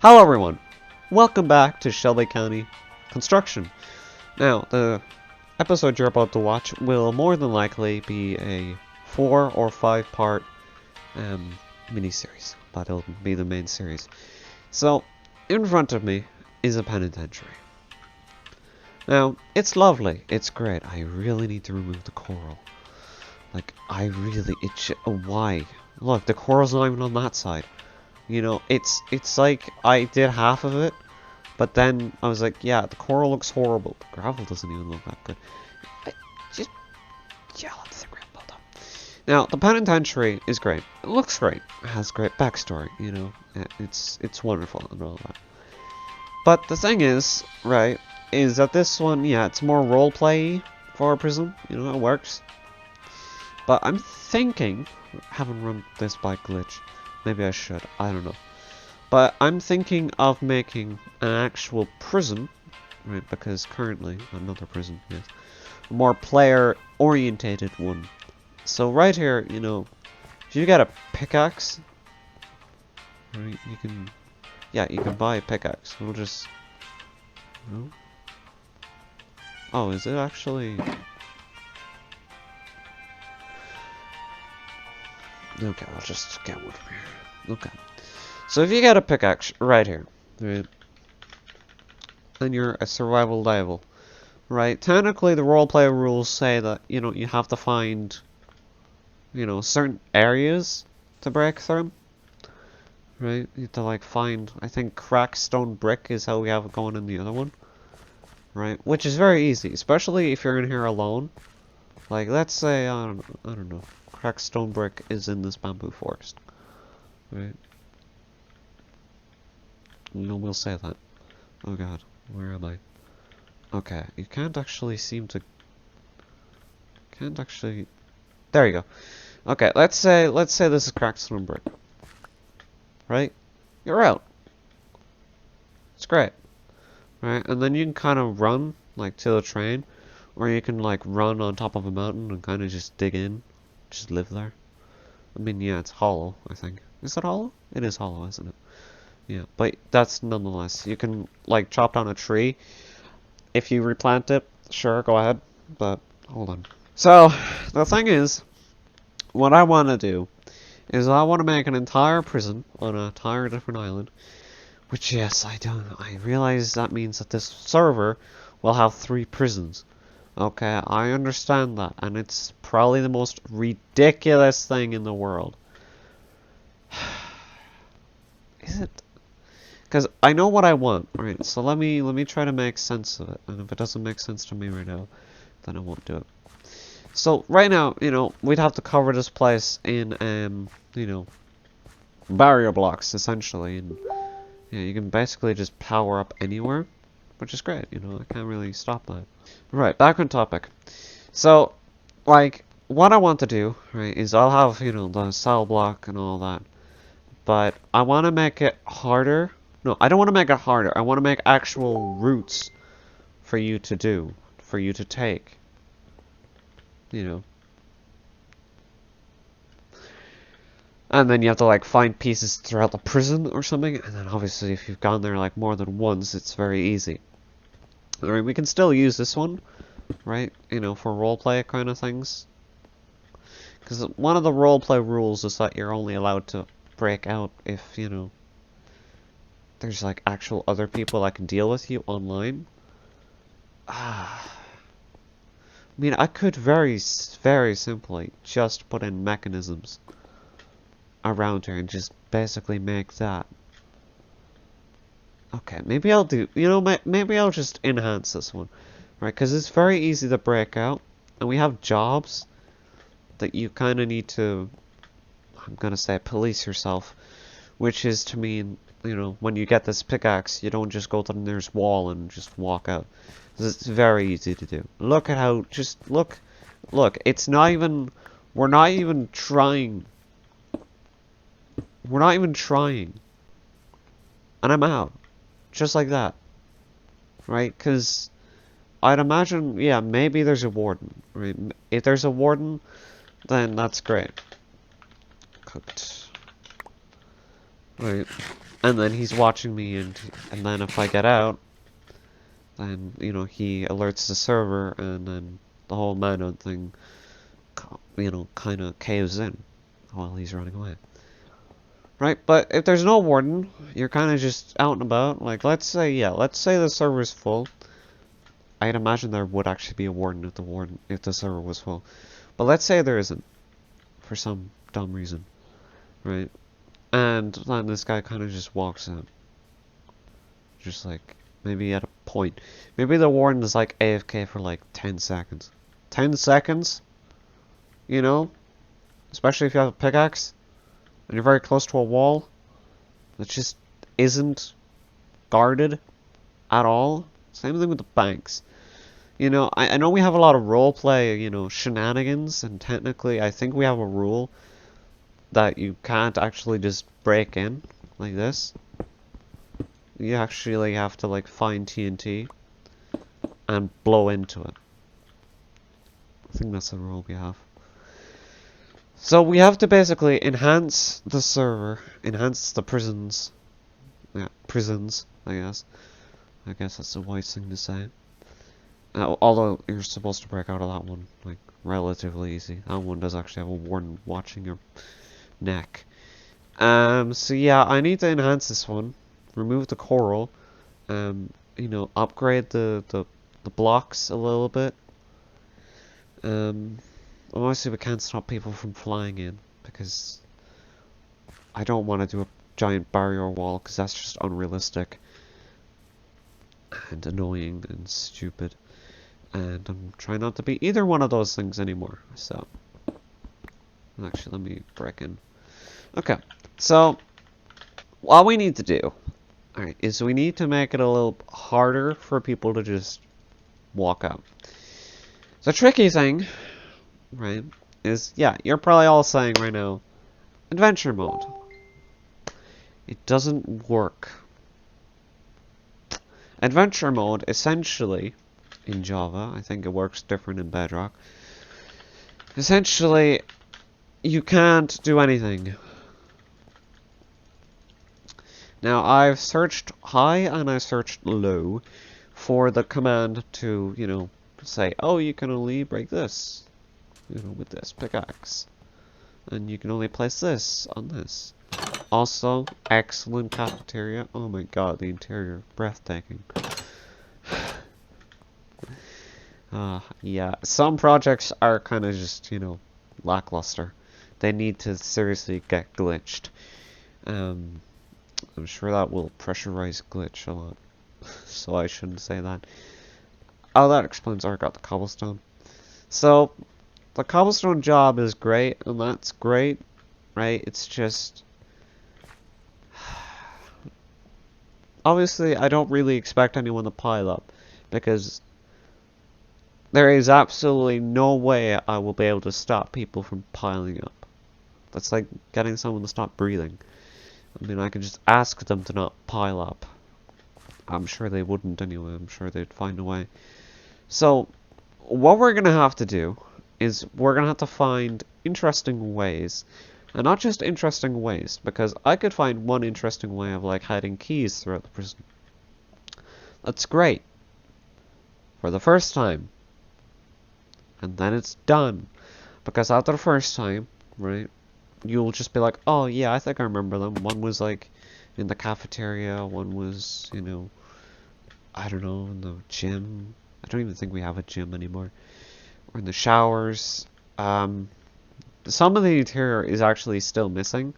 Hello everyone, welcome back to Shelby County Construction. Now, the episode you're about to watch will more than likely be a 4 or 5 part mini-series, but it'll be the main series. So, in front of me is a penitentiary. Now, it's lovely, it's great. I really need to remove the coral. Why? Look, the coral's not even on that side. You know, it's like I did half of it, but then I was like, yeah, the coral looks horrible. The gravel doesn't even look that good. Let the ground build up. Now, the penitentiary is great. It looks great. It has great backstory, you know. It's wonderful and all that. But the thing is, right, is that this one, yeah, it's more roleplay for a prison. You know, it works. But I'm thinking, I haven't run this by glitch. Maybe I should, I don't know. But I'm thinking of making an actual prison, right, because currently, another prison, yes, a more player-orientated one. So right here, you know, if you get a pickaxe, right, you can buy a pickaxe. We'll just, no? Oh, is it actually? Okay, I'll just get one from here. Okay. So if you get a pickaxe right here, right, then you're a survival level, right? Technically, the roleplay rules say that, you know, you have to find, you know, certain areas to break through, right? You have to, like, find, I think, cracked stone brick is how we have it going in the other one, right? Which is very easy, especially if you're in here alone. Like, let's say, I don't know. Cracked stone brick is in this bamboo forest, right? You know, we'll say that. Oh god, where am I? Okay, you can't actually seem to... There you go. Okay, let's say this is cracked stone brick. Right? You're out. It's great. Right? And then you can kind of run, like, to the train. Or you can, like, run on top of a mountain and kind of just dig in. Just live there. I mean, yeah, it's hollow, I think. Is it hollow? It is hollow, isn't it? Yeah, but that's nonetheless. You can, like, chop down a tree. If you replant it, sure, go ahead. But, hold on. So, the thing is, what I want to do is I want to make an entire prison on an entire different island. Which, yes, I realize that means that this server will have 3 prisons. Okay, I understand that, and it's probably the most ridiculous thing in the world. Is it? Because I know what I want, right? So let me try to make sense of it, and if it doesn't make sense to me right now, then I won't do it. So right now, you know, we'd have to cover this place in, you know, barrier blocks essentially, and yeah, you can basically just power up anywhere, which is great. You know, I can't really stop that. Right, back on topic. So, like, what I want to do, right, is I'll have, you know, the cell block and all that. But I want to make it harder. No, I don't want to make it harder. I want to make actual routes for you to do. For you to take. You know. And then you have to, like, find pieces throughout the prison or something. And then obviously if you've gone there, like, more than once, it's very easy. I mean, we can still use this one, right? You know, for roleplay kind of things. Because one of the roleplay rules is that you're only allowed to break out if, you know, there's like actual other people that can deal with you online. I mean, I could very simply just put in mechanisms around here and just basically make that. Okay, maybe I'll do, you know, maybe I'll just enhance this one, right? Because it's very easy to break out, and we have jobs that you kind of need to, I'm gonna say, police yourself, which is to mean, you know, when you get this pickaxe, you don't just go to the nearest wall and just walk out. It's very easy to do. Look at how, just look, it's not even, we're not even trying. We're not even trying. And I'm out. Just like that. Right? Because I'd imagine, yeah, maybe there's a warden. Right? If there's a warden, then that's great. Cooked. Right. and then he's watching me, and then if I get out, then, you know, he alerts the server, and then the whole manhunt thing, you know, kind of caves in while he's running away. Right, but if there's no warden, you're kind of just out and about. Like, let's say the server's full. I'd imagine there would actually be a warden if the server was full. But let's say there isn't, for some dumb reason, right? And then this guy kind of just walks in. Just like, maybe at a point. Maybe the warden is like AFK for like 10 seconds. 10 seconds? You know? Especially if you have a pickaxe, and you're very close to a wall that just isn't guarded at all. Same thing with the banks. You know, I know we have a lot of roleplay, you know, shenanigans, and technically I think we have a rule that you can't actually just break in like this. You actually have to, like, find TNT and blow into it. I think that's the rule we have. So we have to basically enhance the server, enhance the prisons. Yeah, prisons, I guess. I guess that's the wise thing to say. Although you're supposed to break out of that one, like, relatively easy. That one does actually have a warden watching your neck. So yeah, I need to enhance this one. Remove the coral. You know, upgrade the blocks a little bit. Obviously we can't stop people from flying in, because I don't want to do a giant barrier wall, because that's just unrealistic. And annoying and stupid. And I'm trying not to be either one of those things anymore, so... Actually, let me break in. Okay, so... what we need to do, alright, is we need to make it a little harder for people to just walk out. The tricky thing, right, is, yeah, you're probably all saying right now, adventure mode. It doesn't work. Adventure mode, essentially, in Java, I think it works different in Bedrock. Essentially, you can't do anything. Now, I've searched high and I searched low for the command to, you know, say, oh, you can only break this, you know, with this pickaxe. And you can only place this on this. Also, excellent cafeteria. Oh my god, the interior, breathtaking. Yeah, some projects are kind of just, you know, lackluster. They need to seriously get glitched. I'm sure that will pressurize glitch a lot. So I shouldn't say that. Oh, that explains where I got the cobblestone. So, the cobblestone job is great, and that's great, right? It's just... obviously, I don't really expect anyone to pile up, because there is absolutely no way I will be able to stop people from piling up. That's like getting someone to stop breathing. I mean, I can just ask them to not pile up. I'm sure they wouldn't anyway. I'm sure they'd find a way. So, what we're going to have to do is we're going to have to find interesting ways. And not just interesting ways, because I could find one interesting way of, like, hiding keys throughout the prison. That's great. For the first time. And then it's done. Because after the first time, right, you'll just be like, oh yeah, I think I remember them. One was like in the cafeteria, one was, you know, I don't know, in the gym. I don't even think we have a gym anymore. Or in the showers. Some of the interior is actually still missing.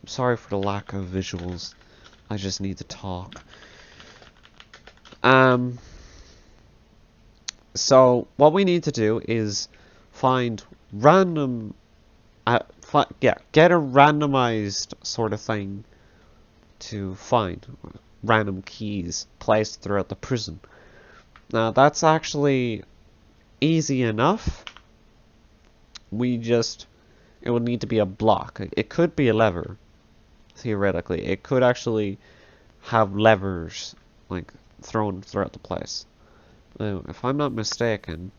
I'm sorry for the lack of visuals. I just need to talk. So what we need to do is find random, get a randomized sort of thing to find random keys placed throughout the prison. Now that's actually easy enough. It would need to be a block. It could be a lever, theoretically. It could actually have levers, like, thrown throughout the place. If I'm not mistaken,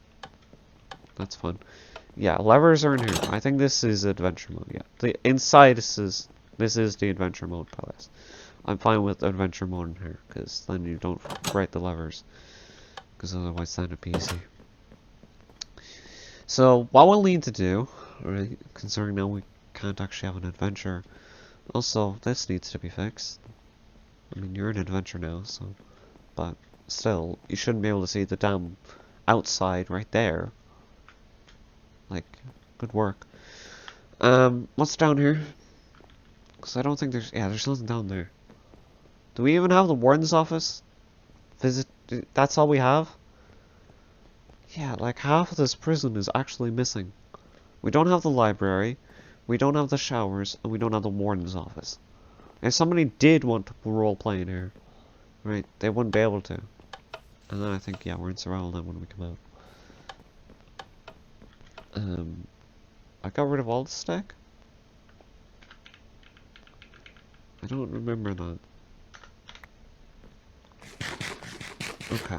that's fun. Yeah, levers are in here. I think this is adventure mode. Yeah, the inside this is the adventure mode place. I'm fine with adventure mode in here, because then you don't write the levers, because otherwise that'd be easy. So, what we'll need to do, right, considering now we can't actually have an adventure, also, this needs to be fixed. I mean, you're in adventure now, so, but still, you shouldn't be able to see the damn outside right there. Like, good work. What's down here? Because I don't think there's, yeah, there's nothing down there. Do we even have the warden's office? That's all we have? Yeah, like half of this prison is actually missing. We don't have the library, we don't have the showers, and we don't have the warden's office. If somebody did want to roleplay in here, right, they wouldn't be able to. And then I think, yeah, we're in survival then when we come out. I got rid of all the stack? I don't remember that. Okay.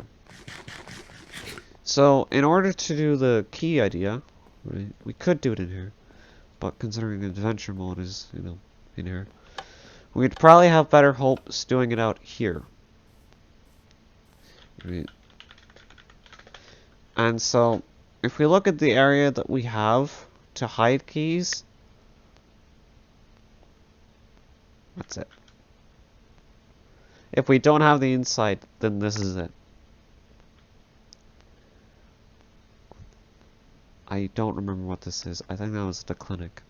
So, in order to do the key idea, right, we could do it in here. But considering adventure mode is, you know, in here, we'd probably have better hopes doing it out here. Right. And so, if we look at the area that we have to hide keys, that's it. If we don't have the inside, then this is it. I don't remember what this is. I think that was the clinic.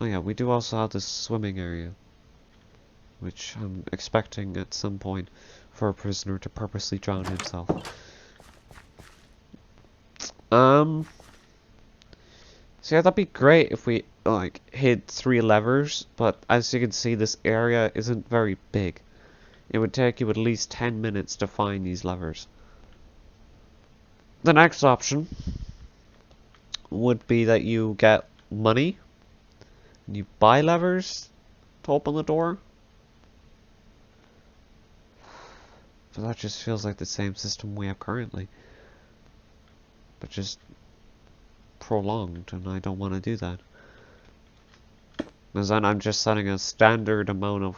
Oh yeah, we do also have this swimming area, which I'm expecting at some point for a prisoner to purposely drown himself. So yeah, that'd be great if we, like, hid 3 levers, but as you can see, this area isn't very big. It would take you at least 10 minutes to find these levers. The next option would be that you get money, and you buy levers to open the door. But that just feels like the same system we have currently. But just prolonged, and I don't want to do that. Because then I'm just setting a standard amount of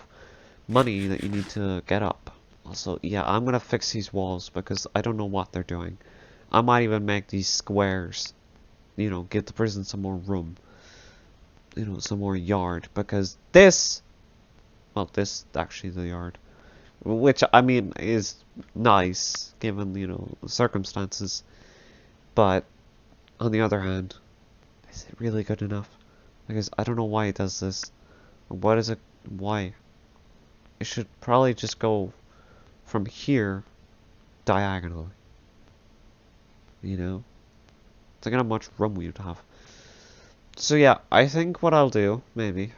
money that you need to get up. Also, yeah, I'm gonna fix these walls because I don't know what they're doing. I might even make these squares, you know, give the prison some more room, you know, some more yard, because this, well, this actually the yard, which I mean is nice given, you know, the circumstances, but on the other hand, is it really good enough? Because I don't know why it does this. What is it? Why? It should probably just go from here diagonally. You know? Think how much room we would have. So yeah, I think what I'll do, maybe,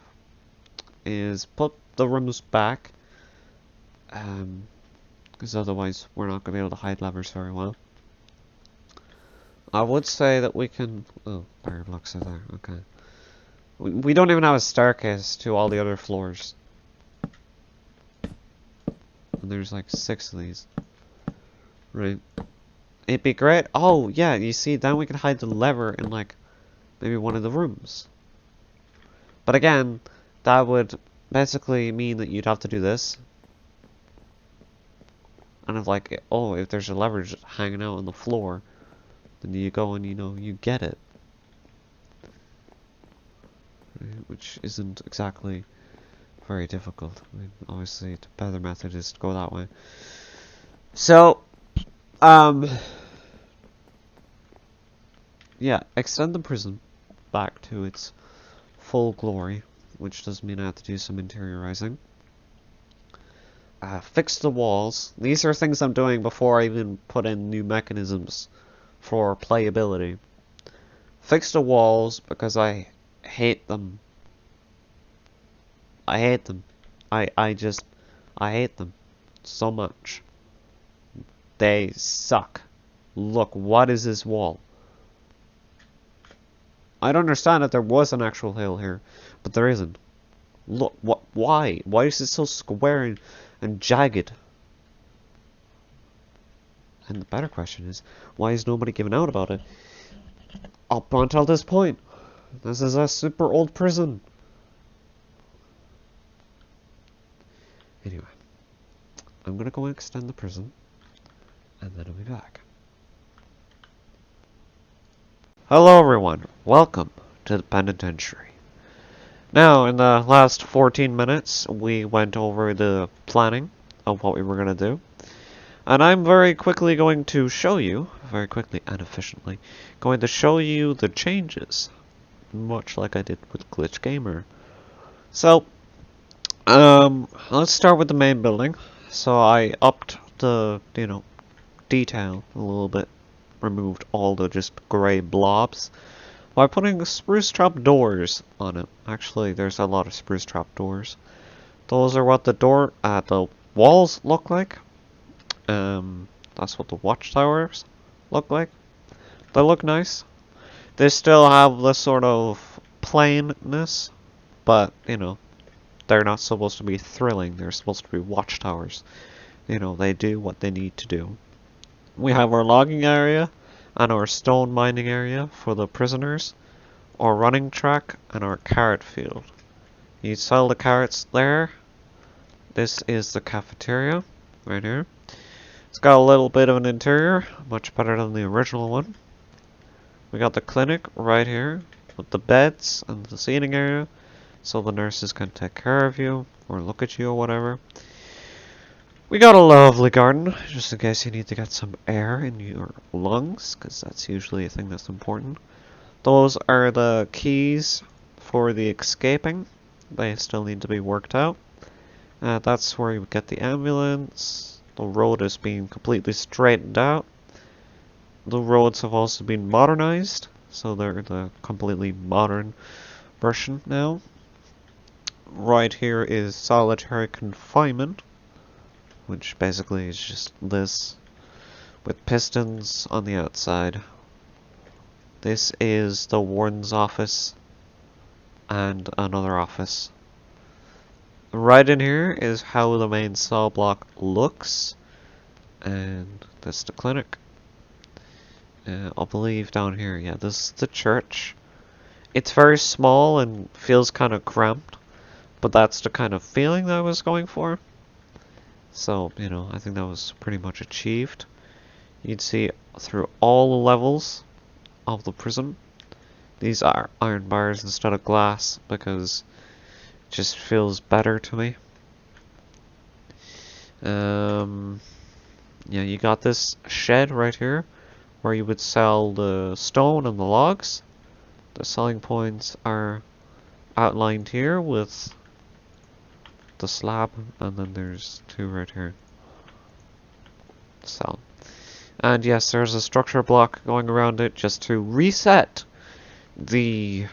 is put the rooms back. Because otherwise we're not going to be able to hide levers very well. I would say that we can... Oh, fire blocks are there, okay. We don't even have a staircase to all the other floors. And there's like 6 of these. Right. It'd be great. Oh, yeah, you see, then we can hide the lever in like maybe one of the rooms. But again, that would basically mean that you'd have to do this. And if like, oh, if there's a lever just hanging out on the floor, then you go and, you know, you get it. Right, which isn't exactly very difficult. I mean, obviously, the better method is to go that way. So, yeah, extend the prison back to its full glory, which does mean I have to do some interiorizing. Fix the walls. These are things I'm doing before I even put in new mechanisms for playability. Fix the walls because I hate them. I hate them. I hate them so much. They suck. Look, what is this wall? I don't understand that there was an actual hill here, but there isn't. Look, why? Why is it so square and jagged? And the better question is, why is nobody giving out about it? Up until this point. This is a super old prison. Anyway, I'm gonna go and extend the prison, and then I'll be back. Hello everyone, welcome to the penitentiary. Now, in the last 14 minutes, we went over the planning of what we were gonna do. And I'm very quickly going to show you, very quickly and efficiently, going to show you the changes, much like I did with Glitch Gamer. So, let's start with the main building. So I upped the, detail a little bit, removed all the just gray blobs, by putting spruce trap doors on it. Actually, there's a lot of spruce trap doors. Those are what the walls look like. That's what the watchtowers look like. They look nice. They still have the sort of plainness, but, they're not supposed to be thrilling. They're supposed to be watchtowers. They do what they need to do. We have our logging area and our stone mining area for the prisoners, our running track, and our carrot field. You sell the carrots there. This is the cafeteria, right here. It's got a little bit of an interior, much better than the original one. We got the clinic right here, with the beds and the seating area, so the nurses can take care of you, or look at you or whatever. We got a lovely garden, just in case you need to get some air in your lungs, because that's usually a thing that's important. Those are the keys for the escaping. They still need to be worked out. That's where you get the ambulance. The road is being completely straightened out. The roads have also been modernized, so they're the completely modern version now. Right here is solitary confinement, which basically is just this, with pistons on the outside. This is the warden's office, and another office. Right in here is how the main cell block looks, and this is the clinic. I believe down here, yeah, this is the church. It's very small and feels kind of cramped, but that's the kind of feeling that I was going for. So, I think that was pretty much achieved. You'd see through all the levels of the prison. These are iron bars instead of glass because just feels better to me. Yeah, you got this shed right here where you would sell the stone and the logs. The selling points are outlined here with the slab, and then there's two right here. So, and yes, there's a structure block going around it just to reset the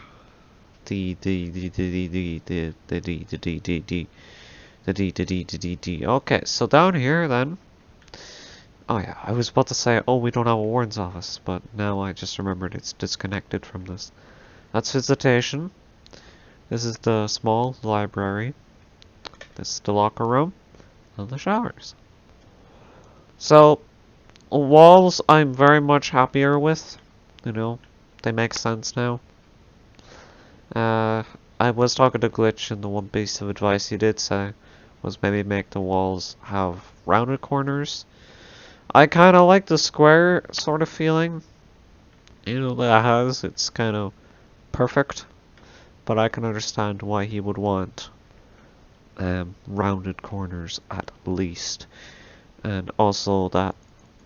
Okay, so down here then. Oh yeah, I was about to say, oh, we don't have a warden's office, but now I just remembered it's disconnected from this. That's visitation. This is the small library. This is the locker room, and the showers. So, walls I'm very much happier with. They make sense now. I was talking to Glitch, and the one piece of advice he did say was maybe make the walls have rounded corners. I kind of like the square sort of feeling, that it has. It's kind of perfect, but I can understand why he would want rounded corners at least. And also that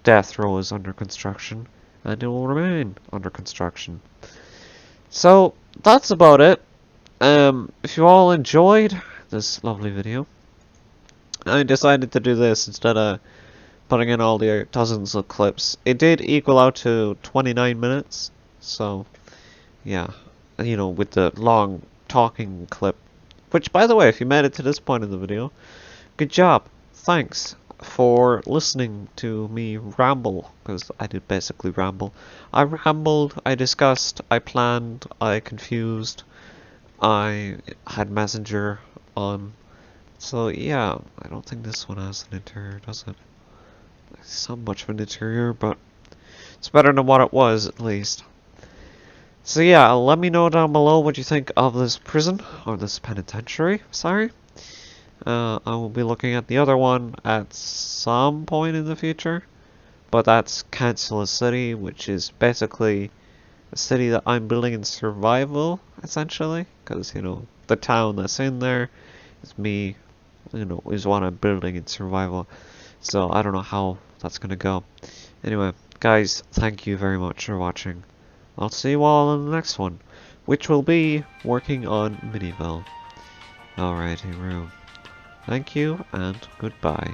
death row is under construction, and it will remain under construction. So, that's about it. If you all enjoyed this lovely video, I decided to do this instead of putting in all the dozens of clips. It did equal out to 29 minutes, so, yeah, with the long talking clip. Which, by the way, if you made it to this point in the video, good job. Thanks for listening to me ramble, because I did basically ramble. I rambled, I discussed, I planned, I confused, I had Messenger on. So yeah, I don't think this one has an interior, does it? It's not much of an interior, but it's better than what it was, at least. So yeah, let me know down below what you think of this prison, or this penitentiary, sorry. I will be looking at the other one at some point in the future, but that's Council City, which is basically a city that I'm building in survival, essentially, because, you know, the town that's in there is me, you know, is what I'm building in survival, so I don't know how that's gonna go. Anyway, guys, thank you very much for watching. I'll see you all in the next one, which will be working on Miniville. Alrighty, room. Thank you, and goodbye.